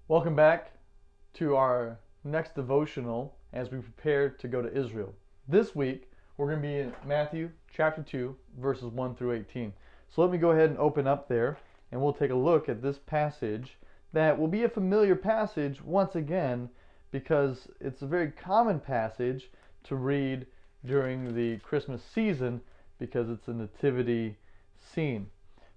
Welcome back to our next devotional as we prepare to go to Israel. This week, we're going to be in Matthew chapter 2, verses 1 through 18. So let me go ahead and open up there, and we'll take a look at this passage that will be a familiar passage once again because it's a very common passage to read during the Christmas season because it's a nativity scene.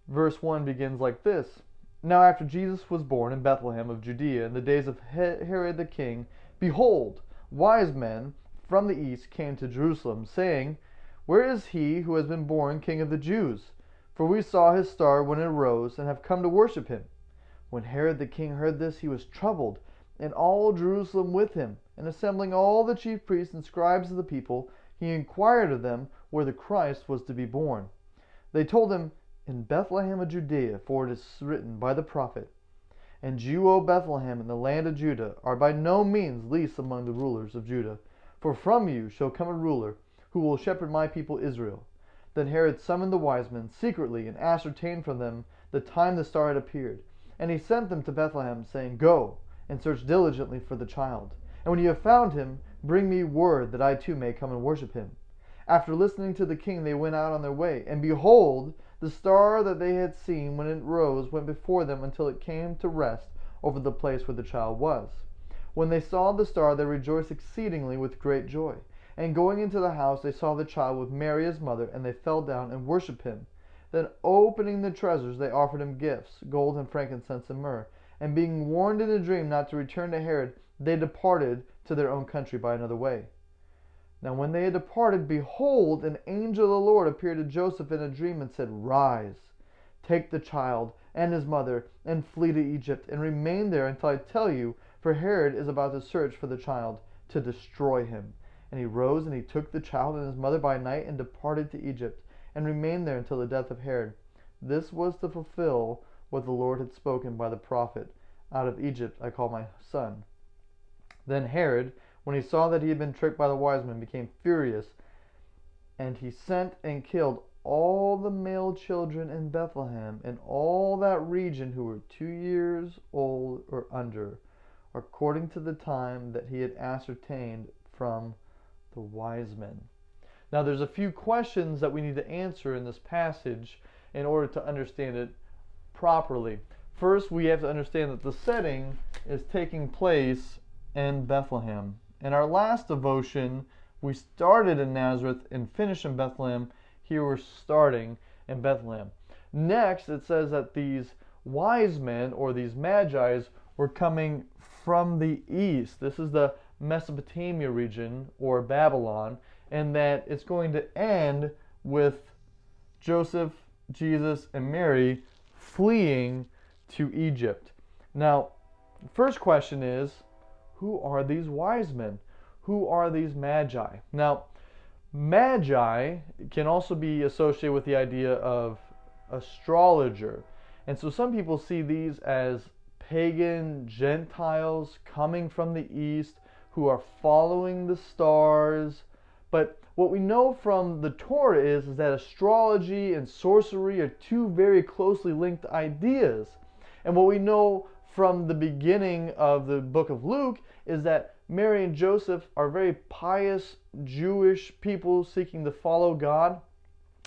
Verse 1 begins like this. Now after Jesus was born in Bethlehem of Judea in the days of Herod the king, behold, wise men from the east came to Jerusalem, saying, Where is he who has been born King of the Jews? For we saw his star when it arose, and have come to worship him. When Herod the king heard this, he was troubled, and all Jerusalem with him. And assembling all the chief priests and scribes of the people, he inquired of them where the Christ was to be born. They told him, In Bethlehem of Judea, for it is written by the prophet, And you, O Bethlehem, in the land of Judah, are by no means least among the rulers of Judah. For from you shall come a ruler, who will shepherd my people Israel. Then Herod summoned the wise men secretly, and ascertained from them the time the star had appeared. And he sent them to Bethlehem, saying, Go, and search diligently for the child. And when you have found him, bring me word, that I too may come and worship him. After listening to the king, they went out on their way. And behold, the star that they had seen when it rose went before them until it came to rest over the place where the child was. When they saw the star, they rejoiced exceedingly with great joy. And going into the house, they saw the child with Mary his mother, and they fell down and worshipped him. Then opening the treasures, they offered him gifts, gold and frankincense and myrrh. And being warned in a dream not to return to Herod, they departed to their own country by another way. Now when they had departed, behold, an angel of the Lord appeared to Joseph in a dream and said, Rise, take the child and his mother, and flee to Egypt, and remain there until I tell you, for Herod is about to search for the child to destroy him. And he rose, and he took the child and his mother by night, and departed to Egypt, and remained there until the death of Herod. This was to fulfill what the Lord had spoken by the prophet, Out of Egypt I call my son. Then Herod, when he saw that he had been tricked by the wise men, became furious, and he sent and killed all the male children in Bethlehem and all that region who were 2 years old or under, according to the time that he had ascertained from the wise men. Now there's a few questions that we need to answer in this passage in order to understand it properly. First, we have to understand that the setting is taking place in Bethlehem. In our last devotion, we started in Nazareth and finished in Bethlehem. Here we're starting in Bethlehem. Next, it says that these wise men, or these magi, were coming from the east. This is the Mesopotamia region, or Babylon, and that it's going to end with Joseph, Jesus, and Mary fleeing to Egypt. Now, the first question is, who are these wise men? Who are these magi? Now, magi can also be associated with the idea of astrologer. And so some people see these as pagan Gentiles coming from the east who are following the stars. But what we know from the Torah is that astrology and sorcery are two very closely linked ideas. And what we know from the beginning of the book of Luke is that Mary and Joseph are very pious Jewish people seeking to follow God.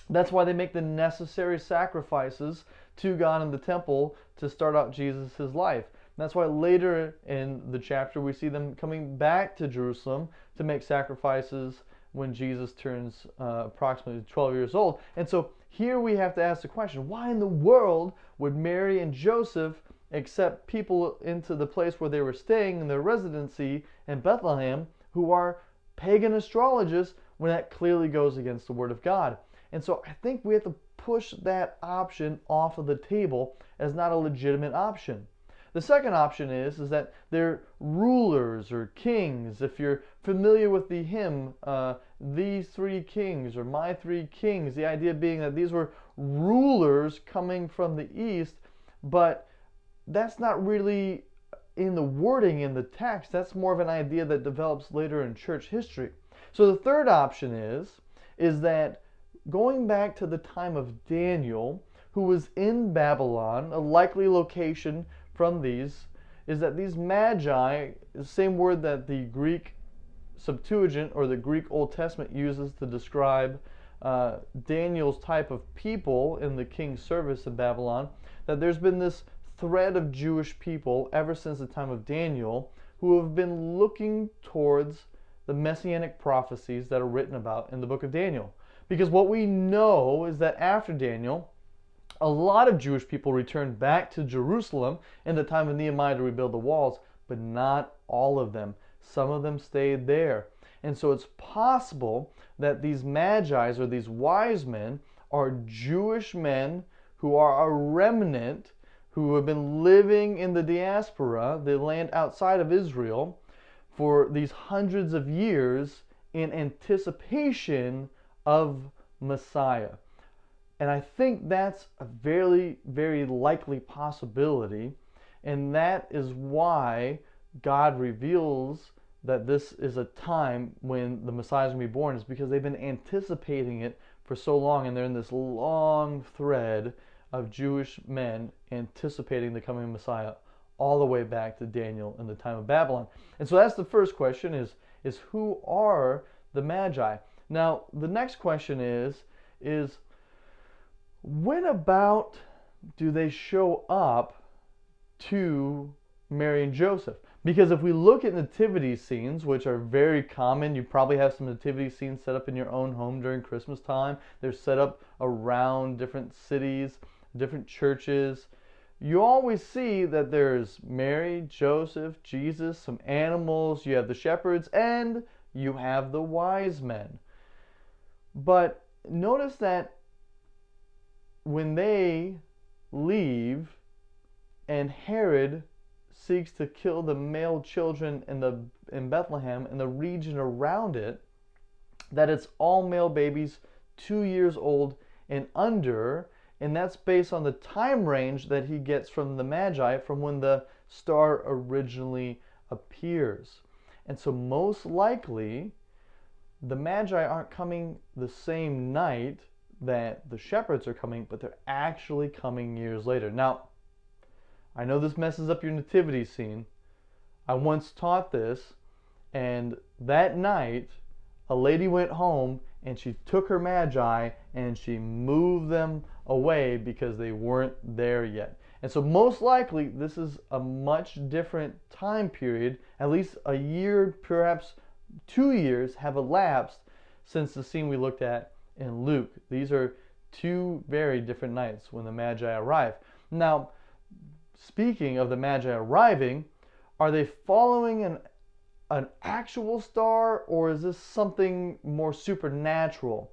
That's why they make the necessary sacrifices to God in the temple to start out Jesus' life. That's why later in the chapter we see them coming back to Jerusalem to make sacrifices when Jesus turns approximately 12 years old. And so here we have to ask the question, why in the world would Mary and Joseph accept people into the place where they were staying in their residency in Bethlehem who are pagan astrologists when that clearly goes against the Word of God? And so I think we have to push that option off of the table as not a legitimate option. The second option is that they're rulers or kings. If you're familiar with the hymn, These Three Kings or My Three Kings, the idea being that these were rulers coming from the east, but that's not really in the wording in the text. That's more of an idea that develops later in church history. So the third option is that going back to the time of Daniel, who was in Babylon, a likely location from these, is that these magi, the same word that the Greek Septuagint or the Greek Old Testament uses to describe Daniel's type of people in the king's service in Babylon, that there's been this thread of Jewish people ever since the time of Daniel who have been looking towards the messianic prophecies that are written about in the book of Daniel. Because what we know is that after Daniel, a lot of Jewish people returned back to Jerusalem in the time of Nehemiah to rebuild the walls, but not all of them. Some of them stayed there. And so it's possible that these magi or these wise men are Jewish men who are a remnant who have been living in the diaspora, the land outside of Israel, for these hundreds of years in anticipation of Messiah. And I think that's a very, very likely possibility. And that is why God reveals that this is a time when the Messiah is going to be born, is because they've been anticipating it for so long, and they're in this long thread of Jewish men anticipating the coming Messiah all the way back to Daniel in the time of Babylon. And so that's the first question, is who are the Magi? Now, the next question is when about do they show up to Mary and Joseph? Because if we look at nativity scenes, which are very common, you probably have some nativity scenes set up in your own home during Christmas time. They're set up around different cities, different churches. You always see that there's Mary, Joseph, Jesus, some animals, you have the shepherds, and you have the wise men. But notice that when they leave and Herod seeks to kill the male children in Bethlehem and the region around it, that it's all male babies 2 years old and under, and that's based on the time range that he gets from the Magi from when the star originally appears. And so most likely the Magi aren't coming the same night that the shepherds are coming, but they're actually coming years later. Now, I know this messes up your nativity scene. I once taught this, and that night a lady went home and she took her Magi and she moved them away because they weren't there yet. And so most likely this is a much different time period. At least a year, perhaps 2 years have elapsed since the scene we looked at in Luke. These are two very different nights when the Magi arrive. Now, speaking of the Magi arriving, are they following an actual star, or is this something more supernatural?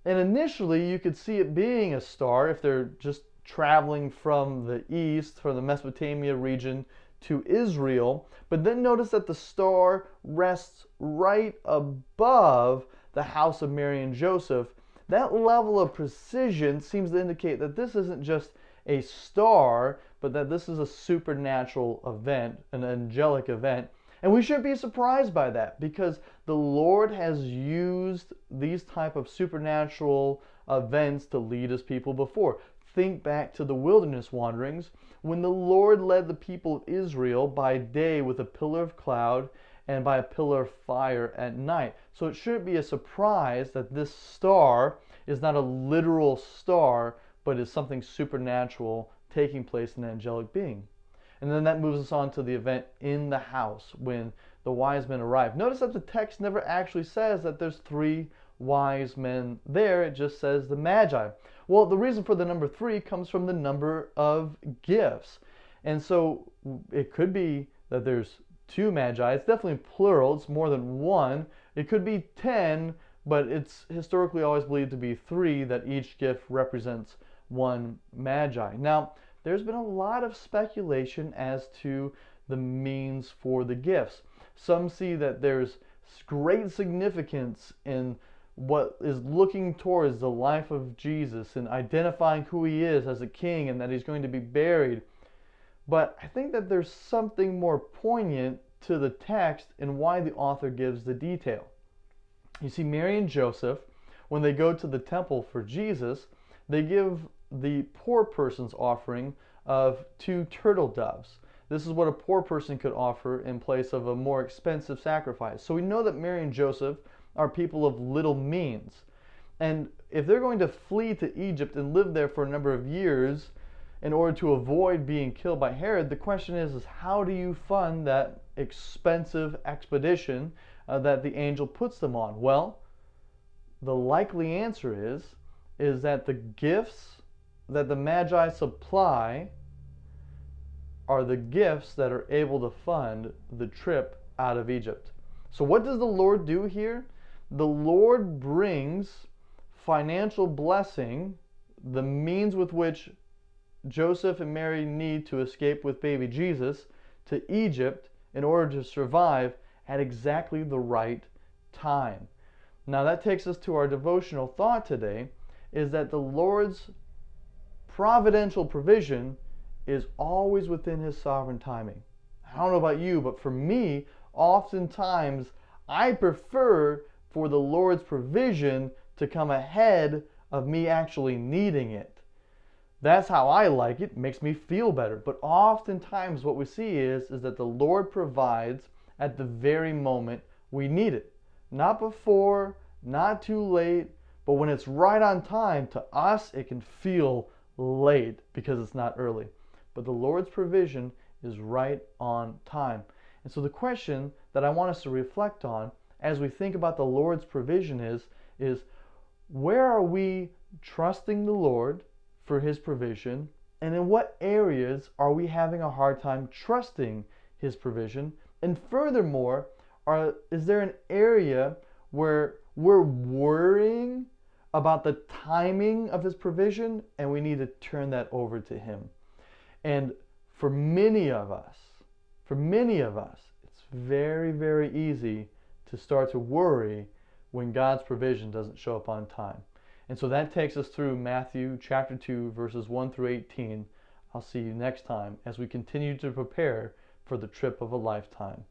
And initially you could see it being a star if they're just traveling from the east, from the Mesopotamia region to Israel. But then notice that the star rests right above the house of Mary and Joseph. That level of precision seems to indicate that this isn't just a star, but that this is a supernatural event, an angelic event. And we shouldn't be surprised by that, because the Lord has used these type of supernatural events to lead his people before. Think back to the wilderness wanderings, when the Lord led the people of Israel by day with a pillar of cloud and by a pillar of fire at night. So it shouldn't be a surprise that this star is not a literal star, but is something supernatural taking place in an angelic being. And then that moves us on to the event in the house when the wise men arrive. Notice that the text never actually says that there's 3 wise men there. It just says the Magi. Well, the reason for the number 3 comes from the number of gifts. And so it could be that there's 2 Magi. It's definitely plural. It's more than 1. It could be 10, but it's historically always believed to be 3, that each gift represents 1 Magi. Now, there's been a lot of speculation as to the means for the gifts. Some see that there's great significance in what is looking towards the life of Jesus and identifying who he is as a king and that he's going to be buried. But I think that there's something more poignant to the text and why the author gives the detail. You see, Mary and Joseph, when they go to the temple for Jesus, they give the poor person's offering of 2 turtle doves. This is what a poor person could offer in place of a more expensive sacrifice. So we know that Mary and Joseph are people of little means. And if they're going to flee to Egypt and live there for a number of years in order to avoid being killed by Herod, the question is how do you fund that expensive expedition that the angel puts them on? Well, the likely answer is that the gifts that the Magi supply are the gifts that are able to fund the trip out of Egypt. So what does the Lord do here? The Lord brings financial blessing, the means with which Joseph and Mary need to escape with baby Jesus, to Egypt in order to survive at exactly the right time. Now that takes us to our devotional thought today, is that the Lord's providential provision is always within his sovereign timing. I don't know about you, but for me, oftentimes I prefer for the Lord's provision to come ahead of me actually needing it. That's how I like it. It makes me feel better. But oftentimes what we see is that the Lord provides at the very moment we need it. Not before, not too late, but when it's right on time. To us, it can feel late because it's not early. But the Lord's provision is right on time. And so the question that I want us to reflect on as we think about the Lord's provision is where are we trusting the Lord for his provision, and in what areas are we having a hard time trusting his provision? And furthermore, is there an area where we're worrying about the timing of his provision and we need to turn that over to him? And for many of us, it's very, very easy to start to worry when God's provision doesn't show up on time. And so that takes us through Matthew chapter 2, verses 1 through 18. I'll see you next time as we continue to prepare for the trip of a lifetime.